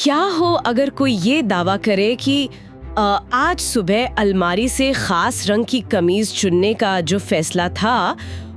क्या हो अगर कोई ये दावा करे कि आज सुबह अलमारी से खास रंग की कमीज चुनने का जो फैसला था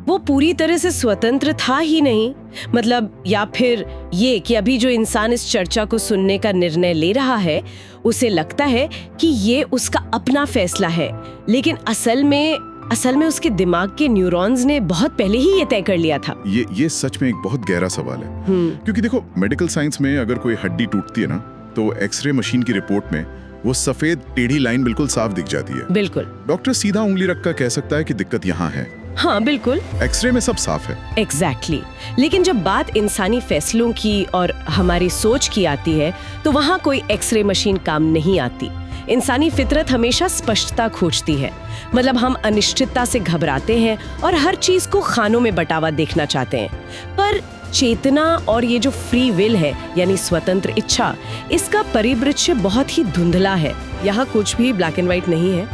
वो पूरी तरह से स्वतंत्र था ही नहीं। मतलब या फिर ये कि अभी जो इंसान इस चर्चा को सुनने का निर्णय ले रहा है उसे लगता है कि ये उसका अपना फैसला है, लेकिन असल में उसके दिमाग के न्यूरॉन्स ने बहुत पहले ही ये तय कर लिया था। ये सच में एक बहुत गहरा सवाल है। क्योंकि देखो, मेडिकल साइंस में अगर कोई हड्डी टूटती है ना तो एक्सरे मशीन की रिपोर्ट में वो सफेद टेढ़ी लाइन बिल्कुल साफ दिख जाती है। बिल्कुल। डॉक्टर सीधा उंगली रखकर कह सकता है कि दिक्कत यहाँ है। हाँ बिल्कुल, एक्सरे में सब साफ है। एग्जैक्टली। लेकिन जब बात इंसानी फैसलों की और हमारी सोच की आती है तो वहाँ कोई एक्सरे मशीन काम नहीं आती। इंसानी फितरत हमेशा स्पष्टता खोजती है। मतलब हम अनिश्चितता से घबराते हैं और हर चीज को खानों में बंटा देखना चाहते हैं। पर चेतना और ये जो फ्री विल है यानी स्वतंत्र इच्छा, इसका परिदृश्य बहुत ही धुंधला है। यहाँ कुछ भी ब्लैक एंड व्हाइट नहीं है।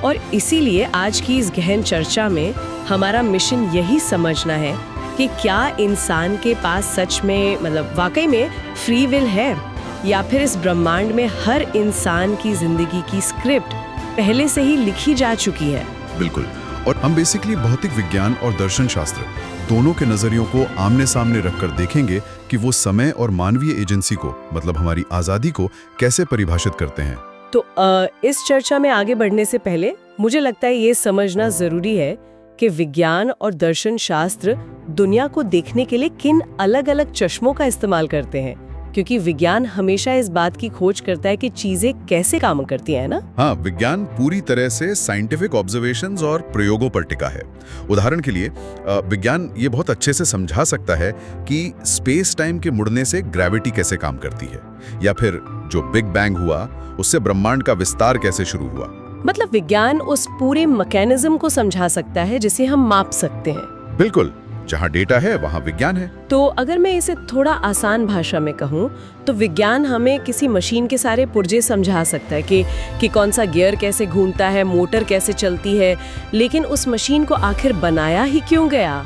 और इसीलिए आज की इस गहन चर्चा में हमारा मिशन यही समझना है कि क्या इंसान के पास सच में मतलब वाकई में फ्री विल है, या फिर इस ब्रह्मांड में हर इंसान की जिंदगी की स्क्रिप्ट पहले से ही लिखी जा चुकी है। बिल्कुल। और हम बेसिकली भौतिक विज्ञान और दर्शन शास्त्र दोनों के नजरियों को आमने सामने रखकर देखेंगे कि वो समय और मानवीय एजेंसी को, मतलब हमारी आजादी को, कैसे परिभाषित करते हैं। तो इस चर्चा में आगे बढ़ने से पहले मुझे लगता है ये समझना जरूरी है कि विज्ञान और दर्शन शास्त्र दुनिया को देखने के लिए किन अलग-अलग चश्मों का इस्तेमाल करते हैं, क्योंकि विज्ञान हमेशा इस बात की खोज करता है कि चीजें कैसे काम करती हैं ना। हाँ, विज्ञान पूरी तरह से साइंटिफिक ऑब्जर्वेशंस और प्रयोगों पर टिका है। उदाहरण के लिए विज्ञान ये बहुत अच्छे से समझा सकता है कि स्पेस टाइम के मुड़ने से ग्रेविटी कैसे काम करती है, या फिर जो बिग बैंग हुआ उससे ब्रह्मांड का विस्तार कैसे शुरू हुआ। मतलब विज्ञान उस पूरे मैकेनिज्म को समझा सकता है जिसे हम माप सकते हैं। बिल्कुल, जहाँ डेटा है वहाँ विज्ञान है। तो अगर मैं इसे थोड़ा आसान भाषा में कहूँ तो विज्ञान हमें किसी मशीन के सारे पुर्जे समझा सकता है कि कौन सा गियर कैसे घूमता है, मोटर कैसे चलती है, लेकिन उस मशीन को आखिर बनाया ही क्यों गया,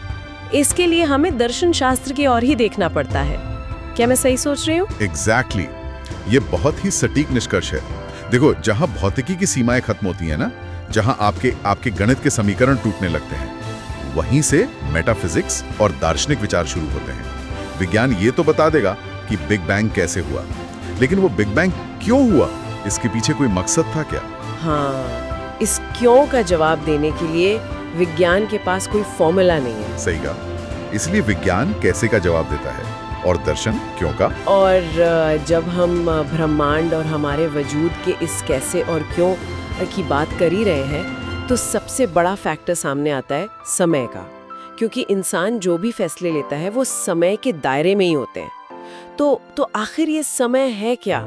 इसके लिए हमें दर्शन शास्त्र की ओर ही देखना पड़ता है। क्या मैं सही सोच रही हूँ? एग्जैक्टली। ये बहुत ही सटीक निष्कर्ष है। देखो, जहाँ भौतिकी की सीमाएं खत्म होती है ना, जहाँ आपके गणित के समीकरण टूटने लगते हैं, वहीं से मेटाफिजिक्स और दार्शनिक विचार शुरू होते हैं। विज्ञान ये तो बता देगा कि बिग बैंग कैसे हुआ, लेकिन वो बिग बैंग क्यों हुआ, इसके पीछे कोई मकसद था क्या? हाँ, इस क्यों का जवाब देने के लिए विज्ञान के पास कोई फॉर्मूला नहीं है। सही कहा। इसलिए विज्ञान कैसे का जवाब देता है और दर्शन क्यों का। और जब हम ब्रह्मांड और हमारे वजूद के इस कैसे और क्यों की बात कर ही रहे हैं तो सबसे बड़ा फैक्टर सामने आता है समय का, क्योंकि इंसान जो भी फैसले लेता है वो समय के दायरे में ही होते हैं। तो आखिर ये समय है क्या?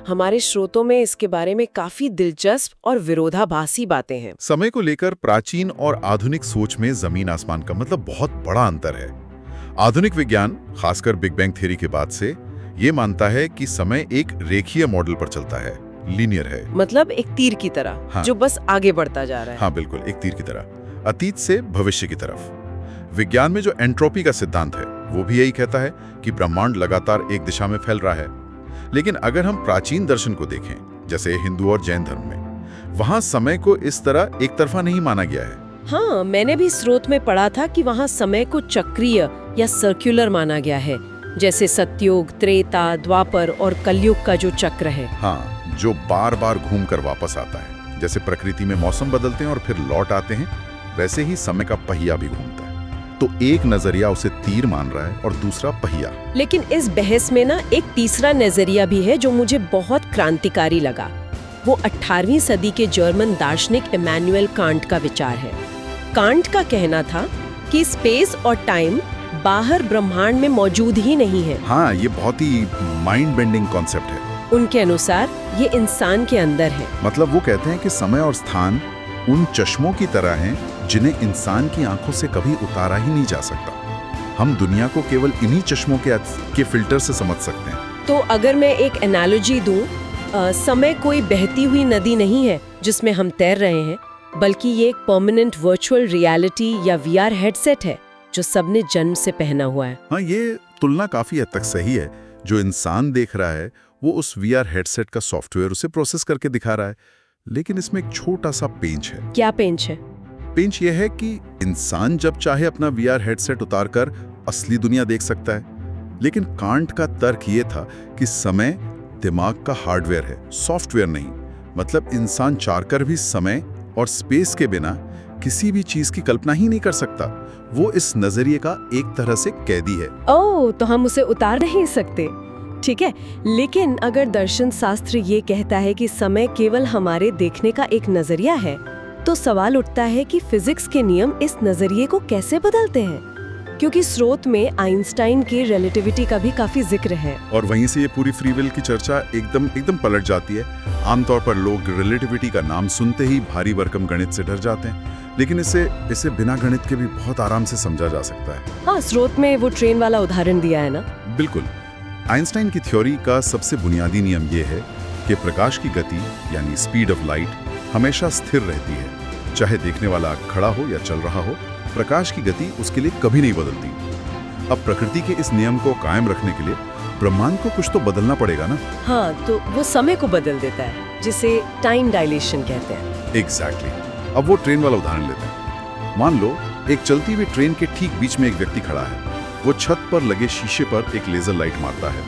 हमारे स्रोतों में इसके बारे में काफी दिलचस्प और विरोधाभासी बातें हैं। समय को लेकर प्राचीन और आधुनिक सोच में जमीन आसमान का मतलब बहुत बड़ा अंतर है। आधुनिक विज्ञान, खासकर बिग बैंग थ्योरी के बाद से, ये मानता है कि समय एक रेखीय मॉडल पर चलता है, लीनियर है। मतलब एक तीर की तरह। हाँ। जो बस आगे बढ़ता जा रहा है। हाँ बिल्कुल, एक तीर की तरह, अतीत से भविष्य की तरफ। विज्ञान में जो एंट्रोपी का सिद्धांत है वो भी यही कहता है कि ब्रह्मांड लगातार एक दिशा में फैल रहा है। लेकिन अगर हम प्राचीन दर्शन को देखें, जैसे हिंदू और जैन धर्म में, वहां समय को इस तरह एक तरफा नहीं माना गया है। हाँ, मैंने भी स्रोत में पढ़ा था कि वहाँ समय को चक्रीय या सर्कुलर माना गया है, जैसे सतयुग, त्रेता, द्वापर और कलयुग का जो चक्र है। हाँ, जो बार बार घूमकर वापस आता है। जैसे प्रकृति में मौसम बदलते हैं और फिर लौट आते हैं, वैसे ही समय का पहिया भी घूमता है। तो एक नजरिया उसे तीर मान रहा है और दूसरा पहिया। लेकिन इस बहस में ना एक तीसरा नजरिया भी है जो मुझे बहुत क्रांतिकारी लगा। वो 18वीं सदी के जर्मन दार्शनिक इमैनुएल कांट का विचार है। कांट का कहना था कि स्पेस और टाइम बाहर ब्रह्मांड में मौजूद ही नहीं है। हाँ, ये बहुत ही माइंड बेंडिंग कॉन्सेप्ट है। उनके अनुसार ये इंसान के अंदर है। मतलब वो कहते हैं कि समय और स्थान उन चश्मों की तरह हैं जिन्हें इंसान की आंखों से कभी उतारा ही नहीं जा सकता। हम दुनिया को केवल इन्हीं चश्मों के फिल्टर से समझ सकते हैं। तो अगर मैं एक एनालॉजी दूं, समय कोई बहती हुई नदी नहीं है जिसमें हम तैर रहे हैं, बल्कि ये एक परमानेंट वर्चुअल रियलिटी या वीआर हेडसेट है जो सबने जन्म से पहना हुआ है। हाँ, ये तुलना काफी हद तक सही है। जो इंसान देख रहा है वो उस VR हेडसेट का सॉफ्टवेयर उसे प्रोसेस करके दिखा रहा है। लेकिन इसमें एक छोटा सा पेंच है। क्या पेंच है? पेंच ये है कि इंसान जब चाहे अपना VR हेडसेट उतारकर असली दुनिया देख सकता है, लेकिन कांट का तर्क ये था कि समय दिमाग का हार्डवेयर है, सॉफ्टवेयर नहीं। मतलब इंसान चाहकर भी समय और स्पेस के बिना किसी भी चीज की कल्पना ही नहीं कर सकता। वो इस नजरिए का एक तरह से कैदी है। ओह, तो हम उसे उतार नहीं सकते। ठीक है, लेकिन अगर दर्शन शास्त्र ये कहता है कि समय केवल हमारे देखने का एक नजरिया है, तो सवाल उठता है कि फिजिक्स के नियम इस नजरिए को कैसे बदलते हैं? क्योंकि स्रोत में आइंस्टाइन के रिलेटिविटी का भी काफी जिक्र है। और वहीं से ये पूरी फ्री विल की चर्चा एकदम पलट जाती है। आमतौर पर लोग रिलेटिविटी का नाम सुनते ही भारी भरकम गणित से डर जाते हैं, लेकिन इसे बिना गणित के भी बहुत आराम से समझा जा सकता है। हाँ, स्रोत में वो ट्रेन वाला उदाहरण दिया है ना। बिल्कुल। आइंस्टाइन की थ्योरी का सबसे बुनियादी नियम ये है कि प्रकाश की गति यानी स्पीड ऑफ लाइट हमेशा स्थिर रहती है। चाहे देखने वाला खड़ा हो या चल रहा हो, प्रकाश की गति उसके लिए कभी नहीं बदलती। अब प्रकृति के इस नियम को कायम रखने के लिए ब्रह्मांड को कुछ तो बदलना पड़ेगा ना। हाँ, तो वो समय को बदल देता है, जिसे टाइम डायलेशन कहते हैं। एग्जैक्टली। अब वो ट्रेन वाला उदाहरण लेते हैं। मान लो एक चलती हुई ट्रेन के ठीक बीच में एक व्यक्ति खड़ा है। वो छत पर लगे शीशे पर एक लेजर लाइट मारता है।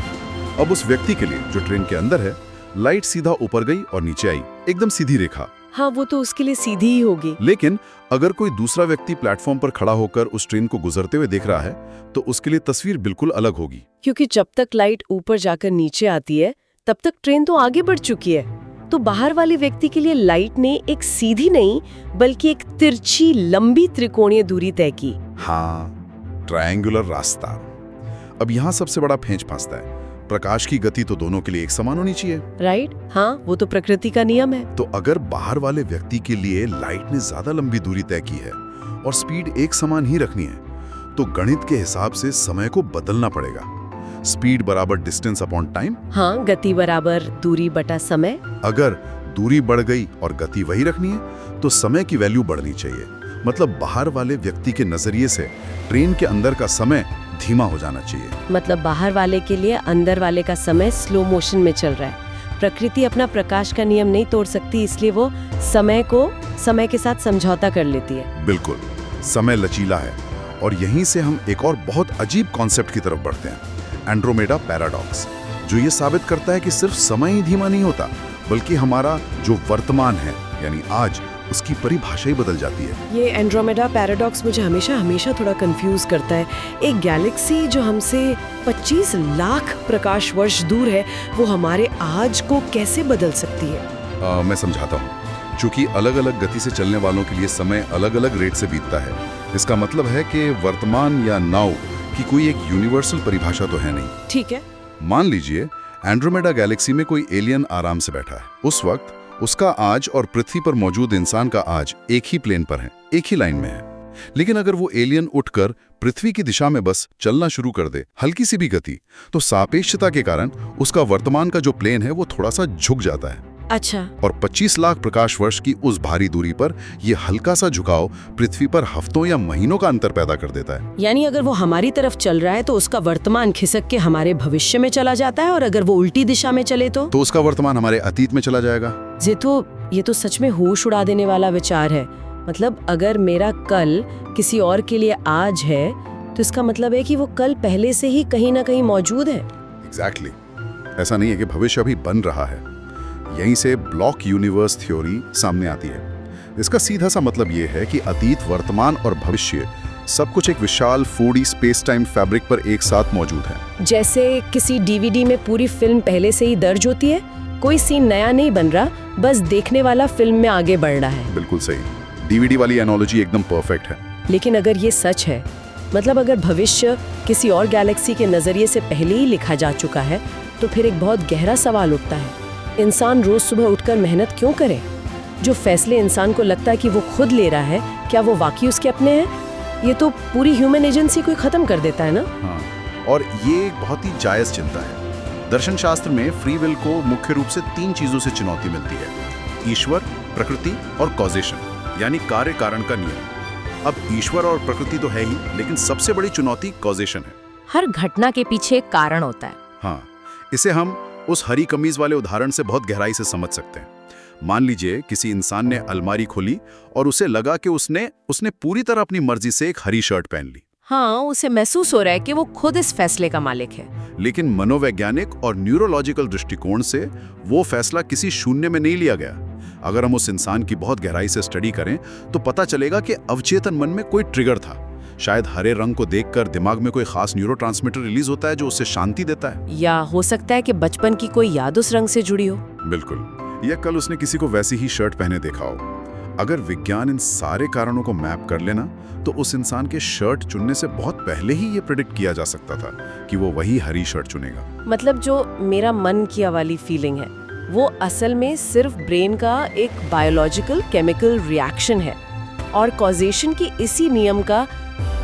अब उस व्यक्ति के लिए जो ट्रेन के अंदर है, लाइट सीधा ऊपर गई और नीचे आई, एकदम सीधी रेखा। हाँ, वो तो उसके लिए सीधी ही होगी। लेकिन अगर कोई दूसरा व्यक्ति प्लेटफॉर्म पर खड़ा होकर उस ट्रेन को गुजरते हुए देख रहा है, तो उसके लिए तस्वीर बिल्कुल अलग होगी। क्योंकि जब तक लाइट ऊपर जाकर नीचे आती है, तब तक ट्रेन तो आगे बढ़ चुकी है। तो बाहर वाले व्यक्ति के लिए लाइट ने एक सीधी नहीं, बल्कि एक तिरछी लंबी त्रिकोणीय दूरी तय की। हाँ, ट्रायंगुलर रास्ता। अब यहाँ सबसे बड़ा पेंच फंसता है। प्रकाश की गति तो दोनों के लिए एक समान होनी चाहिए, राइट? हाँ, वो तो प्रकृति का नियम है। तो अगर बाहर वाले व्यक्ति के लिए लाइट ने ज्यादा लंबी दूरी तय की है और स्पीड एक समान ही रखनी है, तो गणित के हिसाब से समय को बदलना पड़ेगा। स्पीड बराबर डिस्टेंस अपॉन टाइम। हाँ, गति बराबर दूरी बटा समय। अगर दूरी बढ़ गई और गति वही रखनी है, तो समय की वैल्यू बढ़नी चाहिए। मतलब बाहर वाले व्यक्ति के नजरिए से ट्रेन के अंदर का समय धीमा हो जाना चाहिए। मतलब बाहर वाले के लिए अंदर वाले का समय स्लो मोशन में चल रहा है। प्रकृति अपना प्रकाश का नियम नहीं तोड़ सकती, इसलिए वो समय के साथ समझौता कर लेती है। बिल्कुल, समय लचीला है। और यहीं से हम एक और बहुत अजीब कॉन्सेप्ट की तरफ बढ़ते हैं, एंड्रोमेडा पैराडॉक्स, जो ये साबित करता है कि सिर्फ समय ही धीमा नहीं होता, बल्कि हमारा जो वर्तमान है यानी आज, उसकी परिभाषा ही बदल जाती है। ये एंड्रोमेडा पैराडॉक्स मुझे हमेशा थोड़ा कंफ्यूज करता है। एक गैलेक्सी जो हमसे 25 लाख प्रकाश वर्ष दूर है, वो हमारे आज को कैसे बदल सकती है? मैं समझाता हूँ। चूंकि अलग अलग गति से चलने वालों के लिए समय अलग अलग रेट से बीतता है, इसका मतलब है कि वर्तमान या नाउ की कोई एक यूनिवर्सल परिभाषा तो है नहीं। ठीक है। मान लीजिए एंड्रोमेडा गैलेक्सी में कोई एलियन आराम से बैठा है। उस वक्त उसका आज और पृथ्वी पर मौजूद इंसान का आज एक ही प्लेन पर है, एक ही लाइन में है। लेकिन अगर वो एलियन उठकर पृथ्वी की दिशा में बस चलना शुरू कर दे, हल्की सी भी गति, तो सापेक्षता के कारण उसका वर्तमान का जो प्लेन है वो थोड़ा सा झुक जाता है। अच्छा। और 25 लाख प्रकाश वर्ष की उस भारी दूरी पर यह हल्का सा झुकाव पृथ्वी पर हफ्तों या महीनों का अंतर पैदा कर देता है। यानी अगर वो हमारी तरफ चल रहा है तो उसका वर्तमान खिसक के हमारे भविष्य में चला जाता है, और अगर वो उल्टी दिशा में चले तो उसका वर्तमान हमारे अतीत में चला जाएगा। ये तो सच में होश उड़ा देने वाला विचार है। मतलब अगर मेरा कल किसी और के लिए आज है, तो इसका मतलब है कि वो कल पहले से ही कहीं ना कहीं मौजूद है। एग्जैक्टली। ऐसा नहीं है कि भविष्य अभी बन रहा है। यहीं से ब्लॉक यूनिवर्स थ्योरी सामने आती है। इसका सीधा सा मतलब ये है कि अतीत, वर्तमान और भविष्य सब कुछ एक विशाल 4D स्पेस टाइम फैब्रिक पर एक साथ मौजूद है। जैसे किसी डीवीडी में पूरी फिल्म पहले से ही दर्ज होती है, कोई सीन नया नहीं बन रहा, बस देखने वाला फिल्म में आगे बढ़ रहा है। बिल्कुल सही। डीवीडी वाली एनालॉजी एकदम परफेक्ट है। लेकिन अगर ये सच है, मतलब अगर भविष्य किसी और गैलेक्सी के नजरिए से पहले ही लिखा जा चुका है, तो फिर एक बहुत गहरा सवाल उठता है। इंसान रोज सुबह उठकर मेहनत क्यों करे? जो फैसले इंसान को लगता है कि वो खुद ले रहा है, क्या वो वाकई उसके अपने हैं? ये तो पूरी ह्यूमन एजेंसी को खत्म कर देता है ना। हाँ, और ये एक बहुत ही जायज चिंता है। दर्शन शास्त्र में फ्री विल को मुख्य रूप से 3 चीजों से चुनौती मिलती है: ईश्वर, प्रकृति और कॉजेशन, यानी कार्य कारण का नियम। अब ईश्वर और प्रकृति तो है ही, लेकिन सबसे बड़ी चुनौती कॉजेशन है। हर घटना के पीछे एक कारण होता है। हाँ, इसे हम उस हरी कमीज वाले उदाहरण से बहुत गहराई से समझ सकते हैं। मान लीजिए किसी इंसान ने अलमारी खोली और उसे लगा कि उसने पूरी तरह अपनी मर्जी से एक हरी शर्ट पहन ली। हाँ, उसे महसूस हो रहा है कि वो खुद इस फैसले का मालिक है। लेकिन मनोवैज्ञानिक और न्यूरोलॉजिकल दृष्टिकोण से वो फैसला किसी शून्य में नहीं लिया गया। अगर हम उस इंसान की बहुत गहराई से स्टडी करें तो पता चलेगा कि अवचेतन मन में कोई ट्रिगर था। शायद हरे रंग को देखकर दिमाग में कोई खास न्यूरोट्रांसमीटर रिलीज होता है जो उसे शांति देता है। या हो सकता है कि बचपन की कोई याद उस रंग से जुड़ी हो। बिल्कुल। या कल उसने किसी को वैसी ही शर्ट पहने देखा हो। अगर विज्ञान इन सारे कारणों को मैप कर लेना तो उस इंसान के शर्ट चुनने से बहुत पहले ही ये प्रेडिक्ट किया जा सकता था कि वो वही हरी शर्ट चुनेगा। मतलब जो मेरा मन किया वाली फीलिंग है वो असल में सिर्फ ब्रेन का एक बायोलॉजिकल केमिकल रिएक्शन है और कॉजेशन की इसी नियम का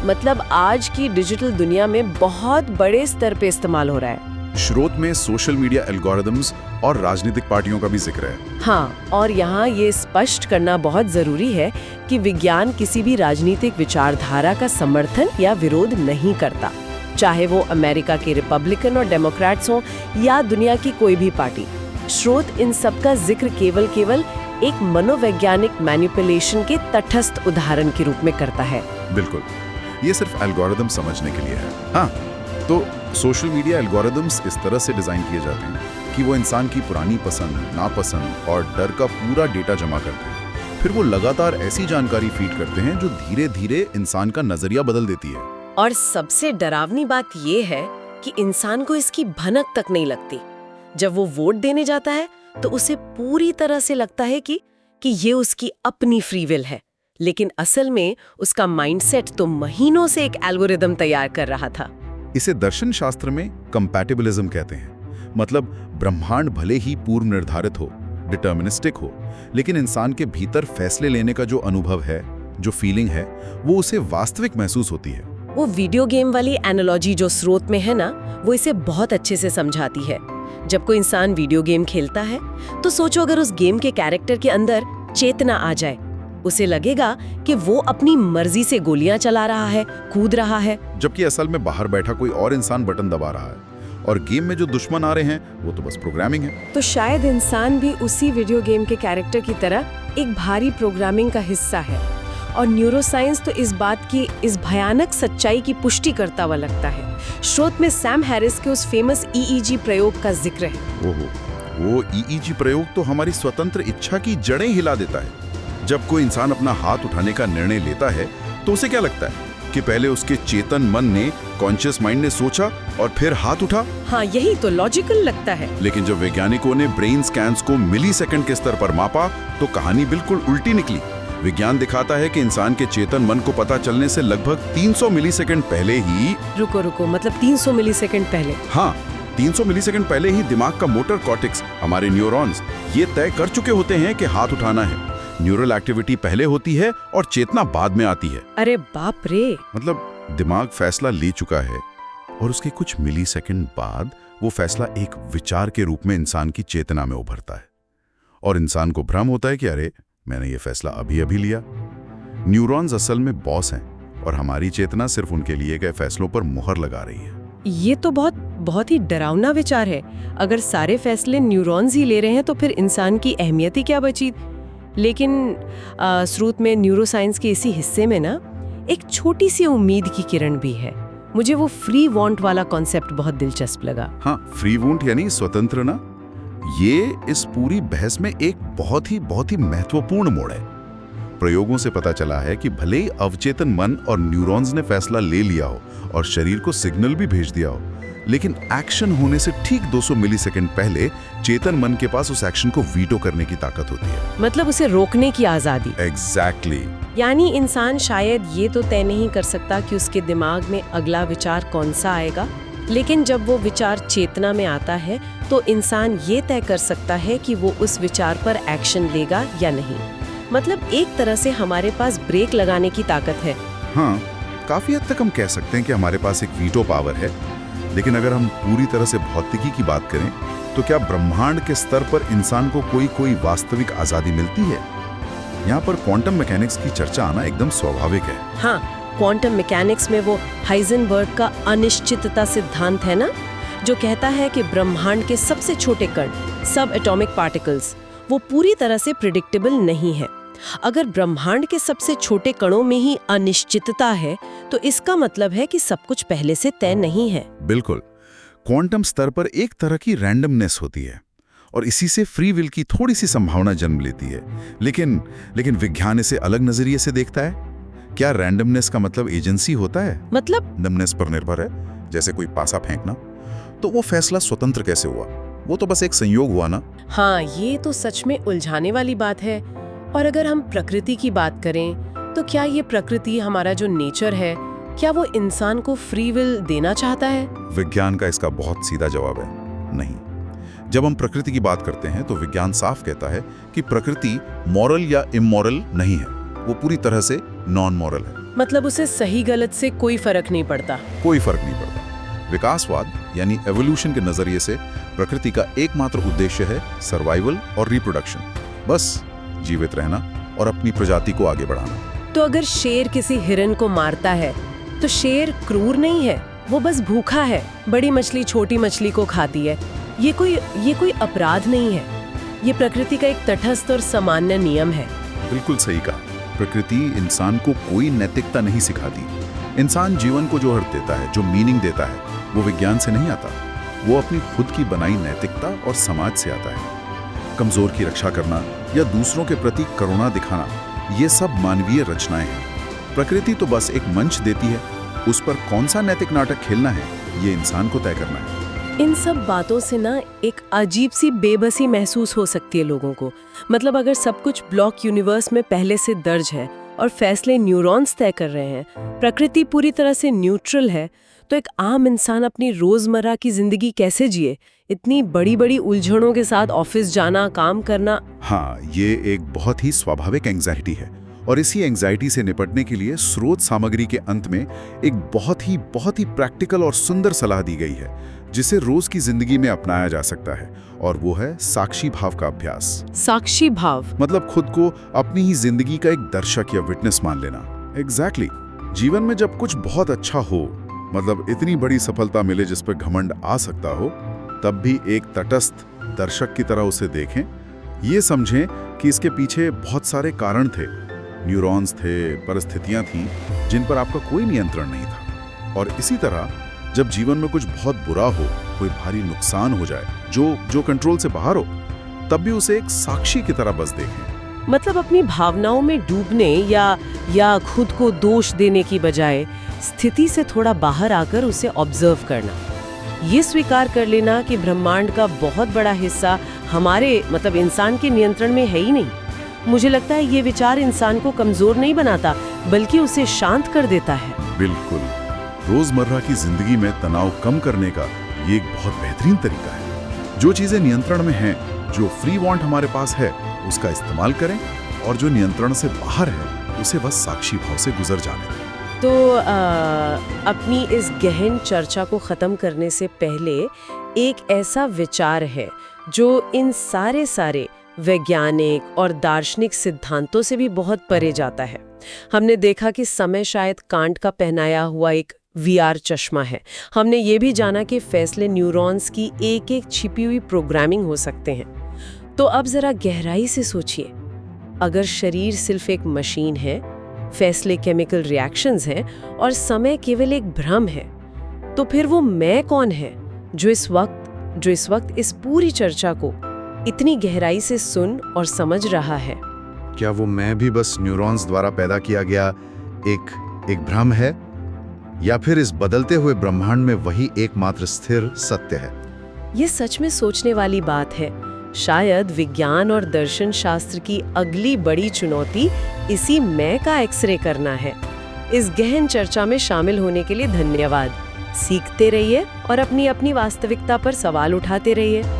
मतलब आज की डिजिटल दुनिया में बहुत बड़े स्तर पे इस्तेमाल हो रहा है। स्रोत में सोशल मीडिया एल्गोरिदम्स और राजनीतिक पार्टियों का भी जिक्र है। हाँ, और यहाँ ये स्पष्ट करना बहुत जरूरी है कि विज्ञान किसी भी राजनीतिक विचारधारा का समर्थन या विरोध नहीं करता, चाहे वो अमेरिका के रिपब्लिकन और डेमोक्रेट्स हों या दुनिया की कोई भी पार्टी। स्रोत इन सब का जिक्र केवल एक मनोवैज्ञानिक मैनिपुलेशन के तटस्थ उदाहरण के रूप में करता है। बिल्कुल, ये सिर्फ एल्गोरिदम समझने के लिए है। हाँ, तो सोशल मीडिया एल्गोरिदम्स इस तरह से डिजाइन किए जाते हैं कि वो इंसान की पुरानी पसंद, नापसंद और डर का पूरा डेटा जमा करते हैं। फिर वो लगातार ऐसी जानकारी फीड करते हैं जो धीरे धीरे इंसान का नजरिया बदल देती है। और सबसे डरावनी बात ये है कि इंसान को इसकी भनक तक नहीं लगती। जब वो वोट देने जाता है तो उसे पूरी तरह से लगता है कि ये उसकी अपनी फ्री विल है, लेकिन असल में उसका माइंडसेट तो महीनों से एक एल्गोरिदम तैयार कर रहा था। इसे दर्शन शास्त्र में कंपैटिबिलिज्म कहते हैं। मतलब ब्रह्मांड भले ही पूर्व निर्धारित हो, डिटर्मिनिस्टिक हो, लेकिन इंसान के भीतर फैसले लेने का जो अनुभव है, जो फीलिंग है, वो उसे वास्तविक महसूस होती है। वो वीडियो गेम वाली एनालॉजी जो स्रोत में है ना, वो इसे बहुत अच्छे से समझाती है। जब कोई इंसान वीडियो गेम खेलता है तो सोचो अगर उस गेम के कैरेक्टर के अंदर चेतना आ जाए, उसे लगेगा कि वो अपनी मर्जी से गोलियां चला रहा है, कूद रहा है, जबकि असल में बाहर बैठा कोई और इंसान बटन दबा रहा है और गेम में जो दुश्मन आ रहे हैं वो तो बस प्रोग्रामिंग है। तो शायद इंसान भी उसी वीडियो गेम के कैरेक्टर की तरह एक भारी प्रोग्रामिंग का हिस्सा है। और न्यूरोसाइंस तो इस बात की, इस भयानक सच्चाई की पुष्टि करता हुआ लगता है। स्रोत में सैम हैरिस के उस फेमस EEG प्रयोग का जिक्र है। ओहो, वो EEG प्रयोग तो हमारी स्वतंत्र इच्छा की जड़ें हिला देता है। जब कोई इंसान अपना हाथ उठाने का निर्णय लेता है तो उसे क्या लगता है कि पहले उसके चेतन मन ने, कॉन्शियस माइंड ने सोचा और फिर हाथ उठा? हाँ, यही तो लॉजिकल लगता है। लेकिन जब वैज्ञानिकों ने ब्रेन स्कैन्स को मिलीसेकंड के स्तर पर मापा तो कहानी बिल्कुल उल्टी निकली। विज्ञान दिखाता है कि इंसान के चेतन मन को पता चलने से लगभग 300 मिलीसेकंड पहले ही रुको, मतलब 300 मिलीसेकंड पहले? हाँ, 300 मिलीसेकंड पहले ही दिमाग का मोटर कॉर्टेक्स, हमारे न्यूरॉन्स, ये तय कर चुके होते हैं कि हाथ उठाना है। न्यूरल एक्टिविटी पहले होती है और चेतना बाद में आती है। अरे बाप रे! मतलब दिमाग फैसला ले चुका है और उसके कुछ मिलीसेकंड बाद वो फैसला एक विचार के रूप में इंसान की चेतना में उभरता है और इंसान को भ्रम होता है कि अरे, मैंने ये फैसला अभी लिया। न्यूरॉन्स असल में बॉस हैं और हमारी चेतना सिर्फ उनके लिए गए फैसलों पर मुहर लगा रही है। ये तो बहुत ही डरावना विचार है। अगर सारे फैसले न्यूरॉन्स ही ले रहे हैं तो फिर इंसान की अहमियत ही क्या बची। लेकिन स्रोत में न्यूरोसाइंस के इसी हिस्से में ना एक छोटी सी उम्मीद की किरण भी है। मुझे वो फ्री वांट वाला कॉन्सेप्ट बहुत दिलचस्प लगा। हाँ, फ्री वांट यानी स्वतंत्र ना, ये इस पूरी बहस में एक बहुत ही महत्वपूर्ण मोड़ है। प्रयोगों से पता चला है कि भले ही अवचेतन मन और न्यूरॉन्स ने फैसला ले लिया हो और शरीर को सिग्नल भी भेज दिया हो, लेकिन एक्शन होने से ठीक 200 मिलीसेकंड पहले चेतन मन के पास उस एक्शन को वीटो करने की ताकत होती है। मतलब उसे रोकने की आजादी। एग्जैक्टली। यानी इंसान शायद ये तो तय नहीं कर सकता कि उसके दिमाग में अगला विचार कौन सा आएगा, लेकिन जब वो विचार चेतना में आता है तो इंसान ये तय कर सकता है कि वो उस विचार पर एक्शन लेगा या नहीं। मतलब एक तरह से हमारे पास ब्रेक लगाने की ताकत है। हाँ, काफी हद तक हम कह सकते हैं कि हमारे पास एक वीटो पावर है। लेकिन अगर हम पूरी तरह से भौतिकी की बात करें तो क्या ब्रह्मांड के स्तर पर इंसान को कोई वास्तविक आजादी मिलती है? यहाँ पर क्वांटम मैकेनिक्स की चर्चा आना एकदम स्वाभाविक है। हाँ, क्वांटम मैकेनिक्स में वो हाइजेनबर्ग का अनिश्चितता सिद्धांत है ना, जो कहता है कि ब्रह्मांड के सबसे छोटे कण, सब एटॉमिक पार्टिकल्स, वो पूरी तरह से प्रिडिक्टेबल नहीं है। अगर ब्रह्मांड के सबसे छोटे कणों में ही अनिश्चितता है, तो इसका मतलब है कि सब कुछ पहले से तय नहीं है। बिल्कुल। क्वांटम स्तर पर एक तरह की रैंडमनेस होती है और इसी से फ्री विल की थोड़ी सी संभावना जन्म लेती है। लेकिन विज्ञान इसे अलग नजरिए से देखता है। क्या रैंडमनेस का मतलब एजेंसी होता है? मतलब रैंडमनेस पर निर्भर है, जैसे कोई पासा फेंकना। तो वो फैसला स्वतंत्र कैसे हुआ? वो तो बस एक संयोग हुआ ना। हाँ, ये तो सच में उलझाने वाली बात है। और अगर हम प्रकृति की बात करें, तो क्या ये प्रकृति, हमारा जो नेचर है, क्या वो इंसान को फ्री विल देना चाहता है? विज्ञान का इसका बहुत सीधा जवाब है, नहीं। जब हम प्रकृति की बात करते हैं तो विज्ञान साफ कहता है कि प्रकृति मॉरल या इमॉरल नहीं है, वो पूरी तरह से नॉन मॉरल है। मतलब उसे सही गलत से कोई फर्क नहीं पड़ता। कोई फर्क नहीं पड़ता। विकासवाद यानी एवोल्यूशन के नजरिए से प्रकृति का एकमात्र उद्देश्य है सर्वाइवल और रिप्रोडक्शन, बस जीवित रहना और अपनी प्रजाति को आगे बढ़ाना। तो अगर शेर किसी हिरन को मारता है, तो शेर क्रूर नहीं है, वो बस भूखा है। बड़ी मछली छोटी मछली को खाती है, ये कोई अपराध नहीं है। ये प्रकृति का एक तटस्थ और सामान्य नियम है। बिल्कुल सही कहा। प्रकृति इंसान को कोई नैतिकता नहीं सिखाती। इंसान जीवन को जो अर्थ देता है, जो मीनिंग देता है, वो विज्ञान से नहीं आता, वो अपनी खुद की बनाई नैतिकता और समाज से आता है। कमजोर की रक्षा करना या दूसरों के प्रति करुणा दिखाना, ये सब मानवीय रचनाएं हैं। प्रकृति तो बस एक मंच देती है, उस पर कौन सा नैतिक नाटक खेलना है, ये इंसान को तय करना है। इन सब बातों से ना एक अजीब सी बेबसी महसूस हो सकती है लोगों को। मतलब अगर सब कुछ ब्लॉक यूनिवर्स में पहले से दर्ज है और फैसले न्यूरॉन्स तय कर रहे हैं, प्रकृति पूरी तरह से न्यूट्रल है, तो एक आम इंसान अपनी रोजमर्रा की जिंदगी कैसे जिए? इतनी बड़ी बड़ी उलझनों के साथ ऑफिस जाना, काम करना। हाँ, ये एक बहुत ही स्वाभाविक एंग्जाइटी है और इसी एंग्जाइटी से निपटने के लिए स्रोत सामग्री के अंत में एक बहुत ही प्रैक्टिकल और सुंदर सलाह दी गई है, जिसे रोज की जिंदगी में अपनाया जा सकता है, और वो है साक्षी भाव का अभ्यास। साक्षी भाव मतलब खुद को अपनी ही जिंदगी का एक दर्शक या विटनेस मान लेना। एग्जैक्टली। जीवन में जब कुछ बहुत अच्छा हो, मतलब इतनी बड़ी सफलता मिले जिस पर घमंड आ सकता हो, तब भी एक तटस्थ दर्शक की तरह उसे देखें। ये समझें कि इसके पीछे बहुत सारे कारण थे, न्यूरॉन्स थे, परिस्थितियां थीं जिन पर आपका कोई नियंत्रण नहीं था। और इसी तरह जब जीवन में कुछ बहुत बुरा हो, कोई भारी नुकसान हो जाए जो कंट्रोल से बाहर हो, तब भी उसे एक साक्षी की तरह बस देखें। मतलब अपनी भावनाओं में डूबने या खुद को दोष देने की बजाय स्थिति से थोड़ा बाहर आकर उसे ऑब्जर्व करना। ये स्वीकार कर लेना कि ब्रह्मांड का बहुत बड़ा हिस्सा हमारे मतलब इंसान के नियंत्रण में है ही नहीं। मुझे लगता है ये विचार इंसान को कमजोर नहीं बनाता, बल्कि उसे शांत कर देता है। बिल्कुल। रोजमर्रा की जिंदगी में तनाव कम करने का ये एक बहुत बेहतरीन तरीका है। जो चीजें नियंत्रण में हैं, जो फ्री वांट हमारे पास है, उसका इस्तेमाल करें, और जो नियंत्रण से बाहर है, उसे बस साक्षी भाव से गुजर जाने दें। तो अपनी इस गहन चर्चा को खत्म करने से पहले एक ऐसा विचार है जो इन सारे वैज्ञानिक और दार्शनिक सिद्धांतों से भी बहुत परे जाता है। हमने देखा कि समय शायद कांट का पहनाया हुआ एक VR चश्मा है। हमने ये भी जाना कि फैसले न्यूरॉन्स की एक एक छिपी हुई प्रोग्रामिंग हो सकते हैं। तो अब जरा गहराई से सोचिए, अगर शरीर सिर्फ एक मशीन है, फैसले केमिकल रिएक्शंस हैं और समय केवल एक भ्रम है, तो फिर वो मैं कौन है जो इस वक्त इस पूरी चर्चा को इतनी गहराई से सुन और समझ रहा है? क्या वो मैं भी बस न्यूरॉन्स द्वारा पैदा किया गया एक भ्रम है, या फिर इस बदलते हुए ब्रह्मांड में वही एकमात्र स्थिर सत्य है? ये सच में सोचने वाली बात है। शायद विज्ञान और दर्शन शास्त्र की अगली बड़ी चुनौती इसी मैं का एक्सरे करना है। इस गहन चर्चा में शामिल होने के लिए धन्यवाद। सीखते रहिए और अपनी वास्तविकता पर सवाल उठाते रहिए।